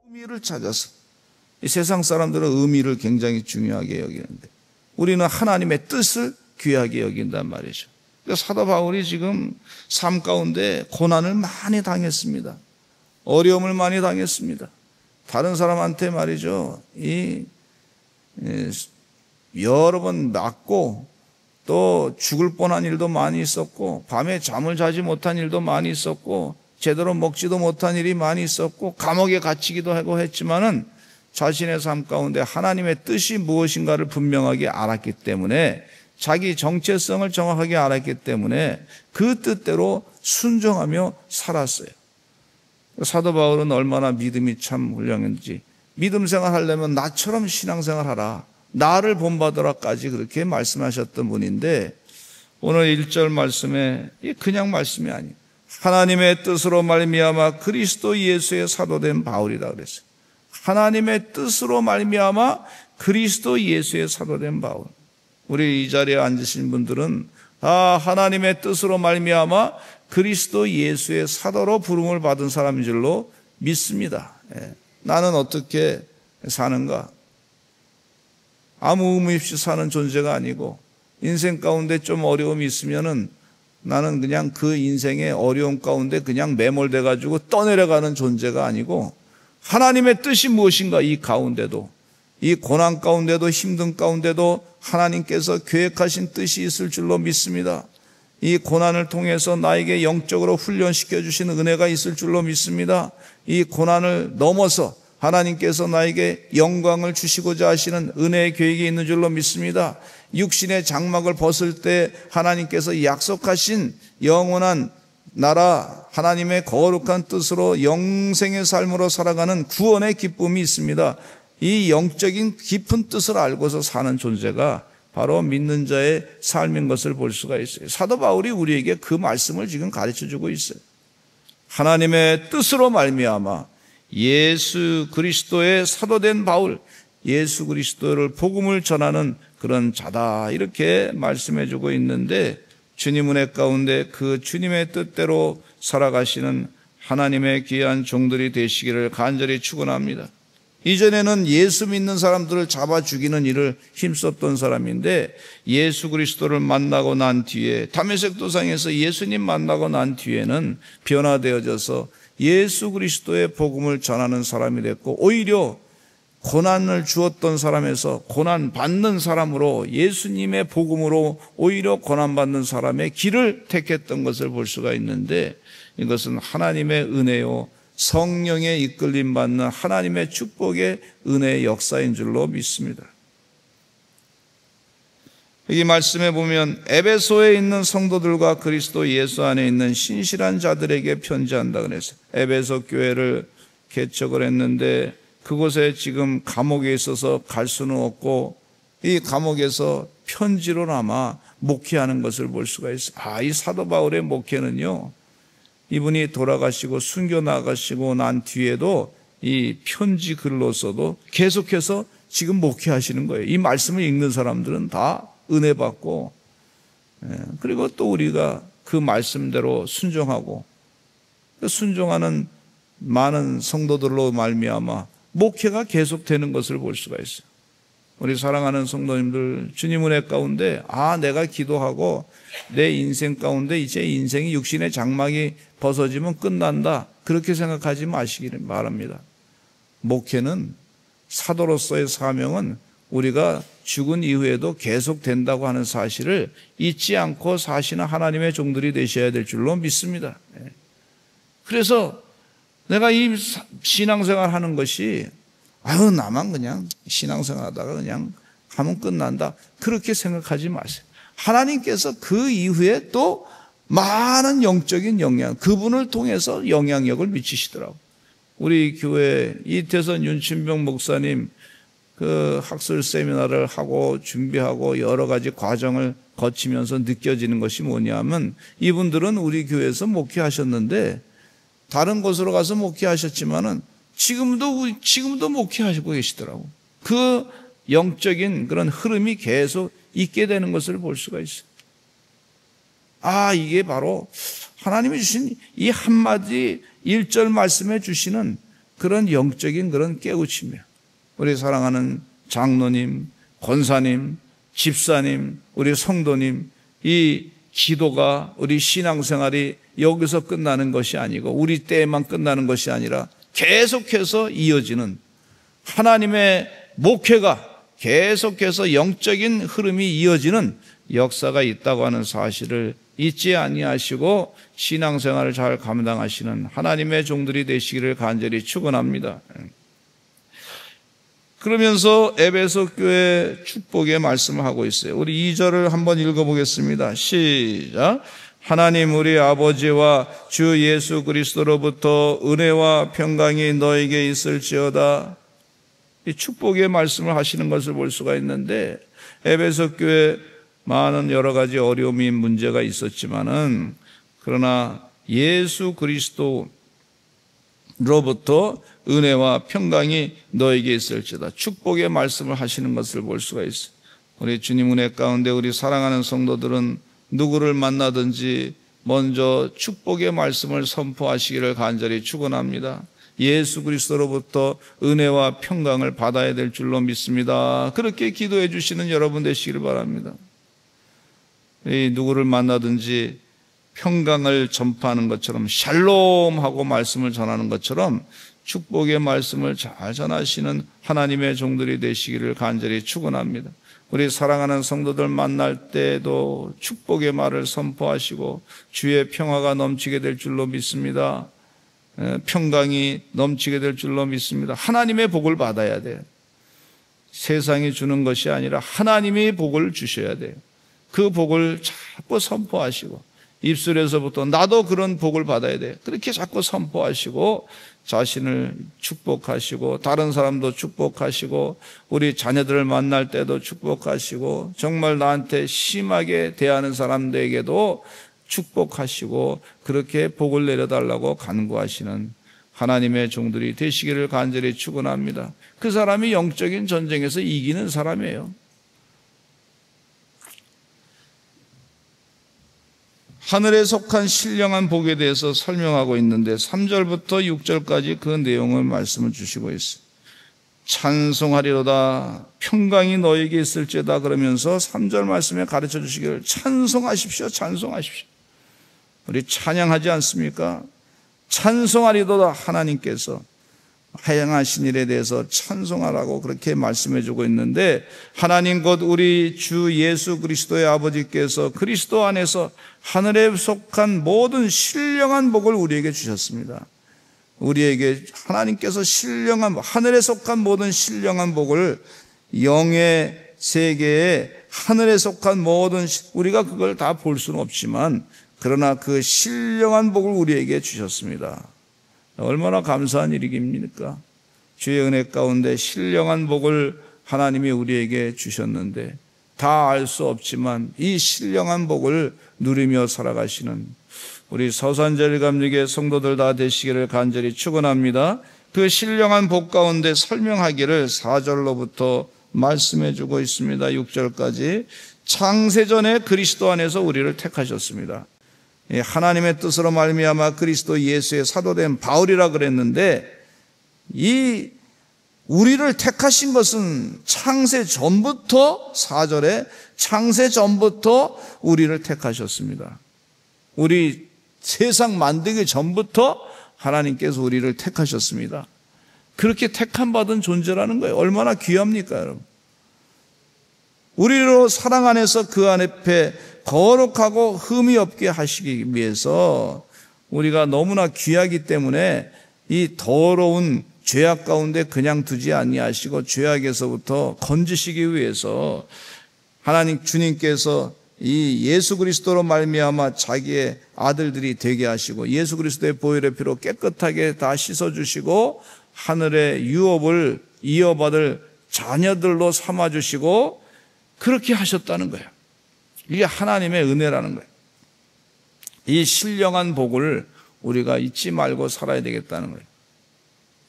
의미를 찾아서, 이 세상 사람들은 의미를 굉장히 중요하게 여기는데 우리는 하나님의 뜻을 귀하게 여긴단 말이죠. 그러니까 사도 바울이 지금 삶 가운데 고난을 많이 당했습니다. 어려움을 많이 당했습니다. 다른 사람한테 말이죠, 여러 번 맞고 또 죽을 뻔한 일도 많이 있었고, 밤에 잠을 자지 못한 일도 많이 있었고, 제대로 먹지도 못한 일이 많이 있었고, 감옥에 갇히기도 하고 했지만은 자신의 삶 가운데 하나님의 뜻이 무엇인가를 분명하게 알았기 때문에, 자기 정체성을 정확하게 알았기 때문에 그 뜻대로 순종하며 살았어요. 사도 바울은 얼마나 믿음이 참 훌륭했는지, 믿음 생활 하려면 나처럼 신앙생활 하라, 나를 본받으라까지 그렇게 말씀하셨던 분인데, 오늘 1절 말씀에 그냥 말씀이 아니에요. 하나님의 뜻으로 말미암아 그리스도 예수의 사도된 바울이다 그랬어요. 하나님의 뜻으로 말미암아 그리스도 예수의 사도된 바울. 우리 이 자리에 앉으신 분들은 다 하나님의 뜻으로 말미암아 그리스도 예수의 사도로 부름을 받은 사람인 줄로 믿습니다. 나는 어떻게 사는가? 아무 의미 없이 사는 존재가 아니고, 인생 가운데 좀 어려움이 있으면은 나는 그냥 그 인생의 어려움 가운데 그냥 매몰돼 가지고 떠내려가는 존재가 아니고, 하나님의 뜻이 무엇인가, 이 가운데도, 이 고난 가운데도, 힘든 가운데도 하나님께서 계획하신 뜻이 있을 줄로 믿습니다. 이 고난을 통해서 나에게 영적으로 훈련시켜 주시는 은혜가 있을 줄로 믿습니다. 이 고난을 넘어서 하나님께서 나에게 영광을 주시고자 하시는 은혜의 계획이 있는 줄로 믿습니다. 육신의 장막을 벗을 때 하나님께서 약속하신 영원한 나라, 하나님의 거룩한 뜻으로 영생의 삶으로 살아가는 구원의 기쁨이 있습니다. 이 영적인 깊은 뜻을 알고서 사는 존재가 바로 믿는 자의 삶인 것을 볼 수가 있어요. 사도 바울이 우리에게 그 말씀을 지금 가르쳐주고 있어요. 하나님의 뜻으로 말미암아 예수 그리스도의 사도된 바울, 예수 그리스도를 복음을 전하는 그런 자다, 이렇게 말씀해주고 있는데, 주님 은혜 가운데 그 주님의 뜻대로 살아가시는 하나님의 귀한 종들이 되시기를 간절히 축원합니다. 이전에는 예수 믿는 사람들을 잡아 죽이는 일을 힘썼던 사람인데, 예수 그리스도를 만나고 난 뒤에, 다메섹 도상에서 예수님 만나고 난 뒤에는 변화되어져서 예수 그리스도의 복음을 전하는 사람이 됐고, 오히려 고난을 주었던 사람에서 고난 받는 사람으로, 예수님의 복음으로 오히려 고난 받는 사람의 길을 택했던 것을 볼 수가 있는데, 이것은 하나님의 은혜요, 성령의 이끌림 받는 하나님의 축복의 은혜의 역사인 줄로 믿습니다. 이 말씀에 보면 에베소에 있는 성도들과 그리스도 예수 안에 있는 신실한 자들에게 편지한다 그랬어요. 에베소 교회를 개척을 했는데 그곳에 지금 감옥에 있어서 갈 수는 없고, 이 감옥에서 편지로나마 목회하는 것을 볼 수가 있어요. 이 사도 바울의 목회는요, 이분이 돌아가시고 순교 나가시고 난 뒤에도 이 편지 글로서도 계속해서 지금 목회하시는 거예요. 이 말씀을 읽는 사람들은 다 은혜 받고, 그리고 또 우리가 그 말씀대로 순종하고, 순종하는 많은 성도들로 말미암아 목회가 계속되는 것을 볼 수가 있어요. 우리 사랑하는 성도님들, 주님 은혜 가운데 내가 기도하고 내 인생 가운데 이제 인생이 육신의 장막이 벗어지면 끝난다, 그렇게 생각하지 마시기를 바랍니다. 목회는, 사도로서의 사명은 우리가 죽은 이후에도 계속된다고 하는 사실을 잊지 않고 사시는 하나님의 종들이 되셔야 될 줄로 믿습니다. 그래서 내가 이 신앙생활 하는 것이 나만 그냥 신앙생활 하다가 그냥 하면 끝난다, 그렇게 생각하지 마세요. 하나님께서 그 이후에 또 많은 영적인 영향, 그분을 통해서 영향력을 미치시더라고요. 우리 교회 이태선 윤춘병 목사님 그 학술 세미나를 하고 준비하고 여러 가지 과정을 거치면서 느껴지는 것이 뭐냐면, 이분들은 우리 교회에서 목회하셨는데 다른 곳으로 가서 목회하셨지만은 지금도 목회하시고 계시더라고. 그 영적인 그런 흐름이 계속 있게 되는 것을 볼 수가 있어요. 이게 바로 하나님이 주신 이 한마디 1절 말씀에 주시는 그런 영적인 그런 깨우침이에요. 우리 사랑하는 장로님, 권사님, 집사님, 우리 성도님, 이 기도가 우리 신앙생활이 여기서 끝나는 것이 아니고 우리 때에만 끝나는 것이 아니라 계속해서 이어지는 하나님의 목회가 계속해서 영적인 흐름이 이어지는 역사가 있다고 하는 사실을 잊지 아니하시고 신앙생활을 잘 감당하시는 하나님의 종들이 되시기를 간절히 축원합니다. 그러면서 에베소 교회 축복의 말씀을 하고 있어요. 우리 2절을 한번 읽어보겠습니다. 시작. 하나님 우리 아버지와 주 예수 그리스도로부터 은혜와 평강이 너에게 있을지어다. 이 축복의 말씀을 하시는 것을 볼 수가 있는데 에베소 교회 많은 여러 가지 어려움이 문제가 있었지만은 그러나 예수 그리스도로부터 은혜와 평강이 너에게 있을지어다. 축복의 말씀을 하시는 것을 볼 수가 있어요. 우리 주님 은혜 가운데 우리 사랑하는 성도들은 누구를 만나든지 먼저 축복의 말씀을 선포하시기를 간절히 축원합니다. 예수 그리스도로부터 은혜와 평강을 받아야 될 줄로 믿습니다. 그렇게 기도해 주시는 여러분 되시기를 바랍니다. 누구를 만나든지 평강을 전파하는 것처럼 샬롬하고 말씀을 전하는 것처럼 축복의 말씀을 잘 전하시는 하나님의 종들이 되시기를 간절히 축원합니다. 우리 사랑하는 성도들 만날 때도 축복의 말을 선포하시고 주의 평화가 넘치게 될 줄로 믿습니다. 평강이 넘치게 될 줄로 믿습니다. 하나님의 복을 받아야 돼요. 세상이 주는 것이 아니라 하나님이 복을 주셔야 돼요. 그 복을 자꾸 선포하시고 입술에서부터 나도 그런 복을 받아야 돼. 그렇게 자꾸 선포하시고 자신을 축복하시고 다른 사람도 축복하시고 우리 자녀들을 만날 때도 축복하시고 정말 나한테 심하게 대하는 사람들에게도 축복하시고 그렇게 복을 내려달라고 간구하시는 하나님의 종들이 되시기를 간절히 축원합니다. 그 사람이 영적인 전쟁에서 이기는 사람이에요. 하늘에 속한 신령한 복에 대해서 설명하고 있는데 3절부터 6절까지 그 내용을 말씀을 주시고 있어요. 찬송하리로다 평강이 너에게 있을지어다 그러면서 3절 말씀에 가르쳐 주시기를 찬송하십시오. 찬송하십시오. 우리 찬양하지 않습니까? 찬송하리로다 하나님께서 행하신 일에 대해서 찬송하라고 그렇게 말씀해 주고 있는데 하나님 곧 우리 주 예수 그리스도의 아버지께서 그리스도 안에서 하늘에 속한 모든 신령한 복을 우리에게 주셨습니다. 우리에게 하나님께서 신령한 하늘에 속한 모든 신령한 복을 영의 세계에 하늘에 속한 모든 우리가 그걸 다 볼 수는 없지만 그러나 그 신령한 복을 우리에게 주셨습니다. 얼마나 감사한 일입니까? 주의 은혜 가운데 신령한 복을 하나님이 우리에게 주셨는데 다 알 수 없지만 이 신령한 복을 누리며 살아가시는 우리 서산절 감리교 성도들 다 되시기를 간절히 축원합니다. 그 신령한 복 가운데 설명하기를 4절로부터 말씀해 주고 있습니다. 6절까지 창세전에 그리스도 안에서 우리를 택하셨습니다. 하나님의 뜻으로 말미암아 그리스도 예수의 사도된 바울이라 그랬는데 이 우리를 택하신 것은 창세 전부터 4절에 창세 전부터 우리를 택하셨습니다. 우리 세상 만들기 전부터 하나님께서 우리를 택하셨습니다. 그렇게 택함 받은 존재라는 거예요. 얼마나 귀합니까, 여러분? 우리로 사랑 안에서 그 앞에 거룩하고 흠이 없게 하시기 위해서 우리가 너무나 귀하기 때문에 이 더러운 죄악 가운데 그냥 두지 아니하시고 죄악에서부터 건지시기 위해서 하나님 주님께서 이 예수 그리스도로 말미암아 자기의 아들들이 되게 하시고 예수 그리스도의 보혈의 피로 깨끗하게 다 씻어주시고 하늘의 유업을 이어받을 자녀들로 삼아주시고 그렇게 하셨다는 거예요. 이게 하나님의 은혜라는 거예요. 이 신령한 복을 우리가 잊지 말고 살아야 되겠다는 거예요.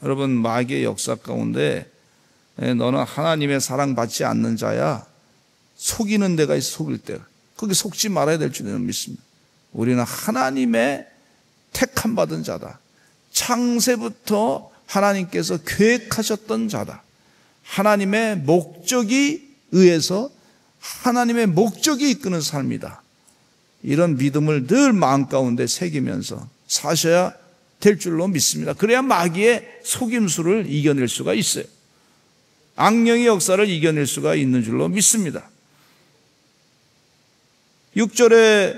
여러분 마귀의 역사 가운데 너는 하나님의 사랑받지 않는 자야 속이는 데가 있어. 속일 때가 거기 속지 말아야 될 줄은 믿습니다. 우리는 하나님의 택함 받은 자다. 창세부터 하나님께서 계획하셨던 자다. 하나님의 목적이 의해서 하나님의 목적이 이끄는 삶이다. 이런 믿음을 늘 마음 가운데 새기면서 사셔야 될 줄로 믿습니다. 그래야 마귀의 속임수를 이겨낼 수가 있어요. 악령의 역사를 이겨낼 수가 있는 줄로 믿습니다. 6절에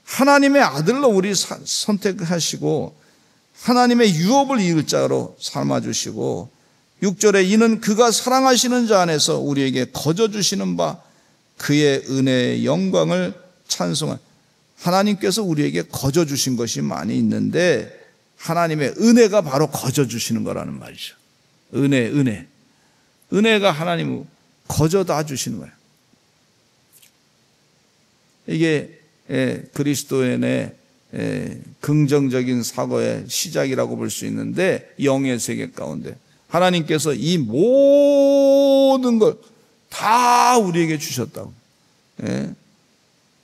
하나님의 아들로 우리 선택하시고 하나님의 유업을 이을 자로 삼아주시고 6절에 이는 그가 사랑하시는 자 안에서 우리에게 거저주시는 바 그의 은혜의 영광을 찬송한, 하나님께서 우리에게 거저주신 것이 많이 있는데 하나님의 은혜가 바로 거저주시는 거라는 말이죠. 은혜가 하나님 거저다 주시는 거예요. 이게 그리스도인의 긍정적인 사고의 시작이라고 볼 수 있는데, 영의 세계 가운데 하나님께서 이 모든 걸 다 우리에게 주셨다고.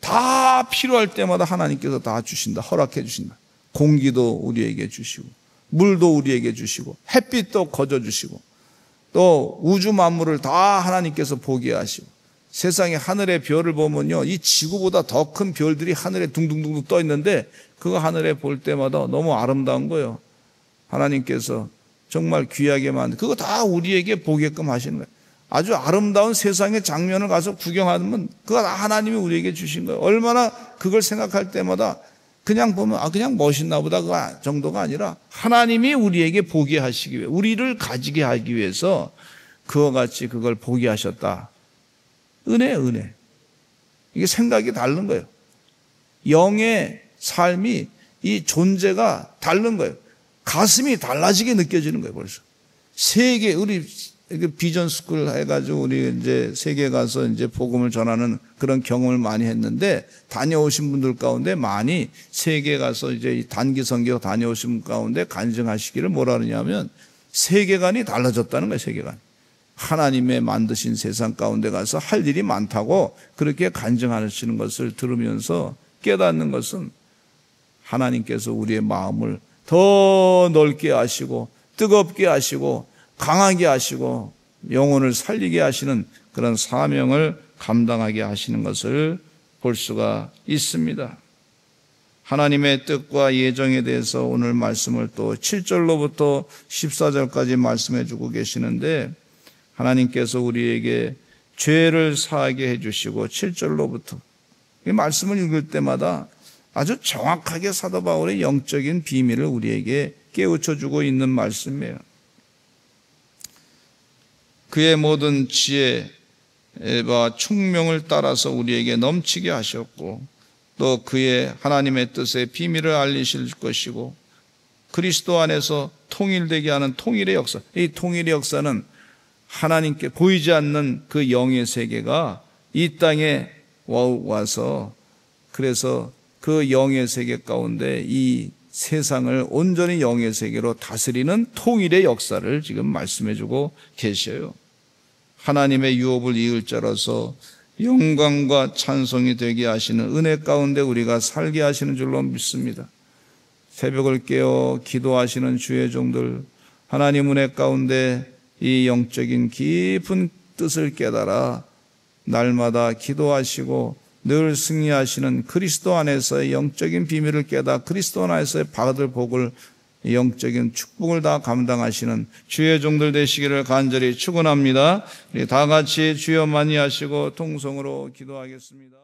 다 필요할 때마다 하나님께서 다 주신다. 허락해 주신다. 공기도 우리에게 주시고 물도 우리에게 주시고 햇빛도 거저 주시고 또 우주 만물을 다 하나님께서 보게 하시고, 세상에 하늘의 별을 보면요, 이 지구보다 더 큰 별들이 하늘에 둥둥둥 떠 있는데 그거 하늘에 볼 때마다 너무 아름다운 거예요. 하나님께서 정말 귀하게 만든, 그거 다 우리에게 보게끔 하시는 거예요. 아주 아름다운 세상의 장면을 가서 구경하면 그거 다 하나님이 우리에게 주신 거예요. 얼마나 그걸 생각할 때마다 그냥 보면 그냥 멋있나 보다 그 정도가 아니라 하나님이 우리에게 보게 하시기 위해, 우리를 가지게 하기 위해서 그와 같이 그걸 보게 하셨다. 은혜. 이게 생각이 다른 거예요. 영의 삶이, 이 존재가 다른 거예요. 가슴이 달라지게 느껴지는 거예요. 벌써 세계, 우리 비전 스쿨 해가지고 우리 이제 세계 가서 이제 복음을 전하는 그런 경험을 많이 했는데, 다녀오신 분들 가운데 많이 세계 가서 이제 단기 선교 다녀오신 분 가운데 간증하시기를 뭐라 그러냐면 세계관이 달라졌다는 거예요. 세계관. 하나님의 만드신 세상 가운데 가서 할 일이 많다고 그렇게 간증하시는 것을 들으면서 깨닫는 것은 하나님께서 우리의 마음을 더 넓게 하시고 뜨겁게 하시고 강하게 하시고 영혼을 살리게 하시는 그런 사명을 감당하게 하시는 것을 볼 수가 있습니다. 하나님의 뜻과 예정에 대해서 오늘 말씀을 또 7절로부터 14절까지 말씀해 주고 계시는데, 하나님께서 우리에게 죄를 사하게 해주시고 7절로부터 이 말씀을 읽을 때마다 아주 정확하게 사도 바울의 영적인 비밀을 우리에게 깨우쳐주고 있는 말씀이에요. 그의 모든 지혜와 총명을 따라서 우리에게 넘치게 하셨고, 또 그의 하나님의 뜻의 비밀을 알리실 것이고, 그리스도 안에서 통일되게 하는 통일의 역사, 이 통일의 역사는 하나님께 보이지 않는 그 영의 세계가 이 땅에 와서, 그래서 그 영의 세계 가운데 이 세상을 온전히 영의 세계로 다스리는 통일의 역사를 지금 말씀해 주고 계셔요. 하나님의 유업을 이을 자로서 영광과 찬송이 되게 하시는 은혜 가운데 우리가 살게 하시는 줄로 믿습니다. 새벽을 깨어 기도하시는 주의 종들, 하나님 은혜 가운데 이 영적인 깊은 뜻을 깨달아 날마다 기도하시고 늘 승리하시는 그리스도 안에서의 영적인 비밀을 깨달아 그리스도 안에서의 받을 복을, 영적인 축복을 다 감당하시는 주의 종들 되시기를 간절히 축원합니다. 우리 다 같이 주여 많이 하시고 통성으로 기도하겠습니다.